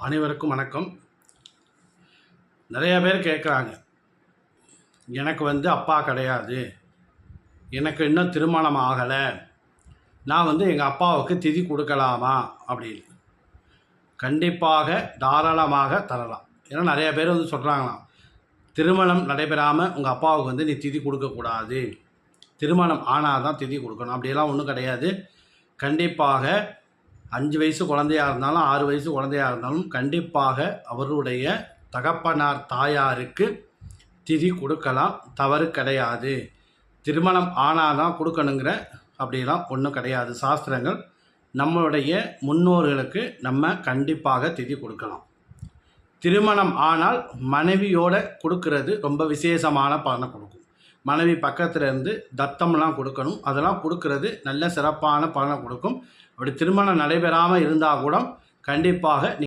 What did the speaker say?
அனைவருக்கும் வணக்கம். நிறைய பேர் கேட்குறாங்க, எனக்கு அப்பா கிடையாது, எனக்கு இன்னும் திருமணம் ஆகலை, நான் எங்கள் அப்பாவுக்கு திதி கொடுக்கலாமா அப்படின்னு. கண்டிப்பாக தாராளமாக தரலாம். ஏன்னா நிறைய பேர் சொல்கிறாங்களாம், திருமணம் நடைபெறாமல் உங்கள் அப்பாவுக்கு நீ திதி கொடுக்கக்கூடாது, திருமணம் ஆனால் தான் திதி கொடுக்கணும். அப்படியெல்லாம் ஒன்றும் கிடையாது. கண்டிப்பாக 5 வயசு குழந்தையாக இருந்தாலும் 6 வயசு குழந்தையாக இருந்தாலும் கண்டிப்பாக அவருடைய தகப்பனார் தாயாருக்கு திதி கொடுக்கலாம், தவறு கிடையாது. திருமணம் ஆனால் தான் கொடுக்கணுங்கிற அப்படிலாம் ஒன்றும் கிடையாது. சாஸ்திரங்கள் நம்மளுடைய முன்னோர்களுக்கு நம்ம கண்டிப்பாக திதி கொடுக்கலாம். திருமணம் ஆனால் மனைவியோடு கொடுக்கறது ரொம்ப விசேஷமான பலனை கொடுக்கும். மனைவி பக்கத்தில் இருந்து தத்தம்லாம் கொடுக்கணும். அதெல்லாம் கொடுக்கறது நல்ல சிறப்பான பலனை கொடுக்கும். அப்படி திருமணம் நடைபெறாமல் இருந்தால் கூட கண்டிப்பாக